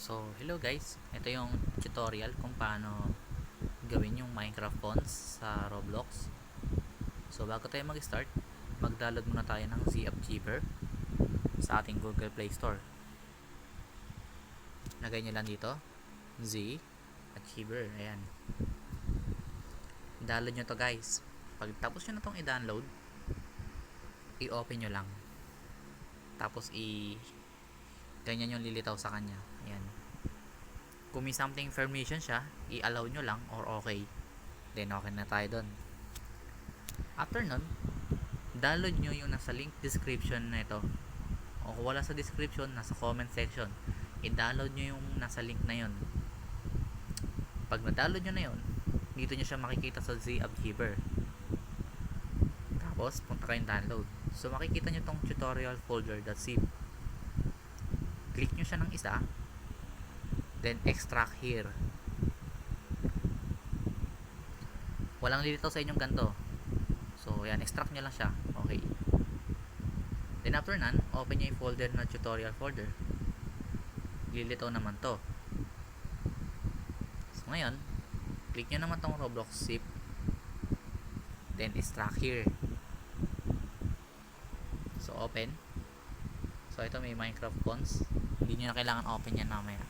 So, hello guys. Ito yung tutorial kung paano gawin yung Minecraft fonts sa Roblox. So, bago tayo mag-start, mag-download muna tayo ng ZAppCheaver sa ating Google Play Store. Lagay nyo lang dito, ZAppCheaver. Ayan. Download nyo to guys. Pag tapos nyo na itong i-download, i-open nyo lang. Tapos ganyan yung lilitaw sa kanya. Ayan. Kung may something information siya, i-allow nyo lang or okay. Then okay na tayo dun. After nun, download nyo yung nasa link description na ito. O kung wala sa description, nasa comment section. I-download nyo yung nasa link na yun. Pag na-download nyo na yun, dito nyo siya makikita sa ZAppCheaver. Tapos, punta kayong download. So, makikita nyo tong tutorial folder.zip. Click nyo siya ng isa. Then, extract here. Walang lilitaw sa inyong ganito. So, yan. Extract nyo lang siya. Okay. Then, after nan, open nyo yung folder na tutorial folder. Lilitaw naman to. So, ngayon, click nyo naman tong Roblox zip. Then, extract here. So, open. So, ito may Minecraft fonts. Hindi nyo na kailangan open yan mamaya.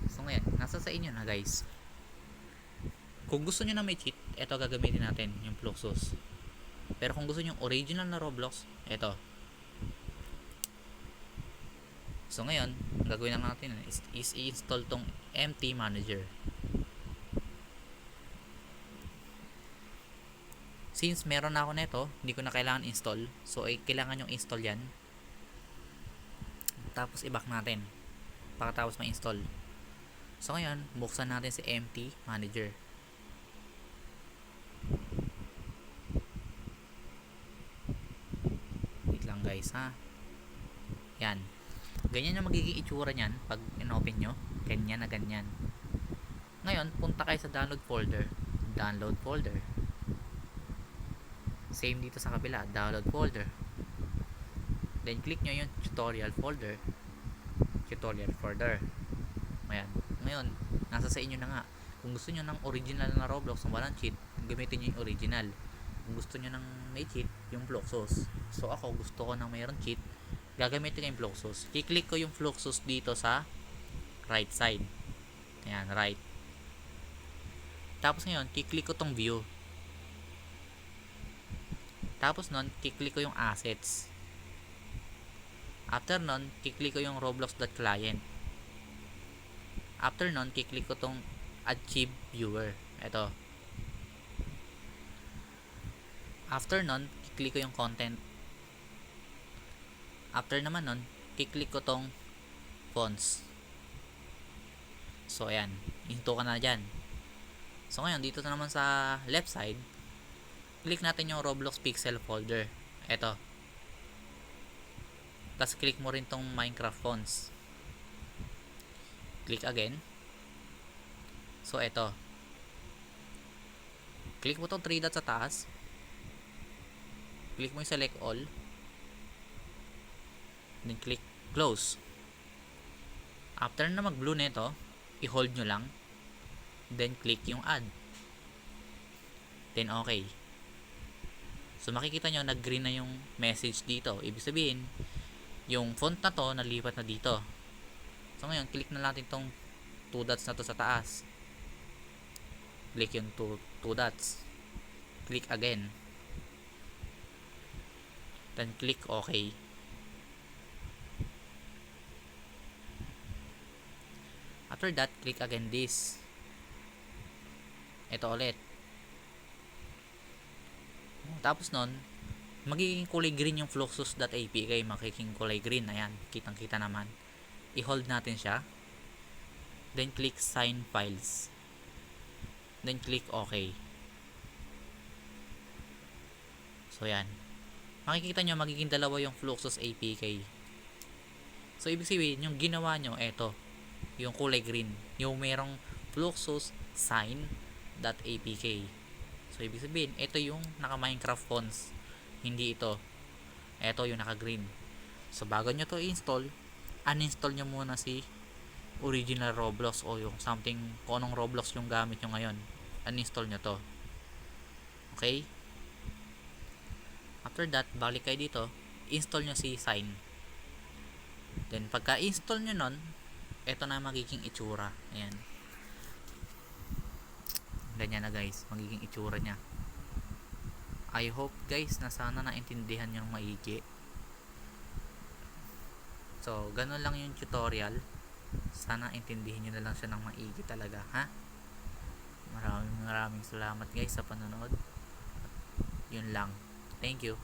So, ngayon, nasa sa inyo na guys. Kung gusto nyo na may cheat, ito gagamitin natin, yung Fluxus. Pero kung gusto nyo yung original na Roblox, ito. So, ngayon, ang gagawin lang natin is i-install tong MT Manager. Since meron na ako nito, hindi ko na kailangan install. So, kailangan yung install yan. Tapos, i-back natin. Pagkatapos ma-install. So, ngayon, buksan natin si MT Manager. Wait lang guys, ha. Yan. Ganyan yung magiging itsura nyan pag in-open nyo. Ganyan na ganyan. Ngayon, punta kayo sa download folder. Download folder. Same dito sa kabila. Download folder. Then, click nyo yung tutorial folder. Tutorial folder. Ayan. Ngayon, nasa sa inyo na nga. Kung gusto nyo ng original na Roblox na walang cheat, gamitin nyo yung original. Kung gusto nyo ng may cheat, yung Fluxus. So, ako gusto ko ng mayroon cheat, gagamitin ko yung Fluxus. I-click ko yung Fluxus dito sa right side. Ayan, right. Tapos ngayon, i-click ko tong view. Tapos nun, i-click ko yung assets. After nun, i-click ko yung roblox.client. After nun, i-click ko tong achieve viewer. Ito. After nun, i-click ko yung content. After naman nun, i-click ko tong fonts. So, ayan. Hinto ka na dyan. So, ngayon, dito na naman sa left side, click natin yung Roblox Pixel folder. Ito. Tapos, click mo rin tong Minecraft fonts. Click again. So, ito. Click mo tong 3 dots sa taas. Click mo yung select all. Then, click close. After na mag-blue nito, i-hold nyo lang. Then, click yung add. Then, okay. So, makikita nyo, nag-green na yung message dito. Ibig sabihin, yung font na to, nalipat na dito. So, ngayon, click na natin tong 2 dots na to sa taas. Click yung 2 dots. Click again. Then, click OK. After that, click again this. Ito ulit. Tapos nun, magiging kulay green yung fluxus.apk. Magiging kulay green. Ayan, kitang-kita naman. I-hold natin siya. Then, click sign files. Then, click OK. So, yan. Makikita nyo, magiging dalawa yung fluxus APK. So, ibig sabihin, yung ginawa nyo, eto. Yung kulay green. Yung merong fluxus sign.apk. So, ibig sabihin, ito yung naka-Minecraft fonts. Hindi ito. Ito yung naka-green. So, bago nyo to i-install, uninstall nyo muna si original Roblox o yung something, kung anong Roblox yung gamit nyo ngayon, uninstall nyo to. Okay? After that, balik kayo dito, install nyo si Sign. Then pagka install nyo nun, ito na magiging itsura. Ayan, ganyan na guys, magiging itsura nya. I hope guys na sana naintindihan nyo maigi. So ganun lang yung tutorial. Sana intindihin nyo na lang siya ng maigi talaga, ha? Maraming salamat guys sa panonood. Yun lang, thank you.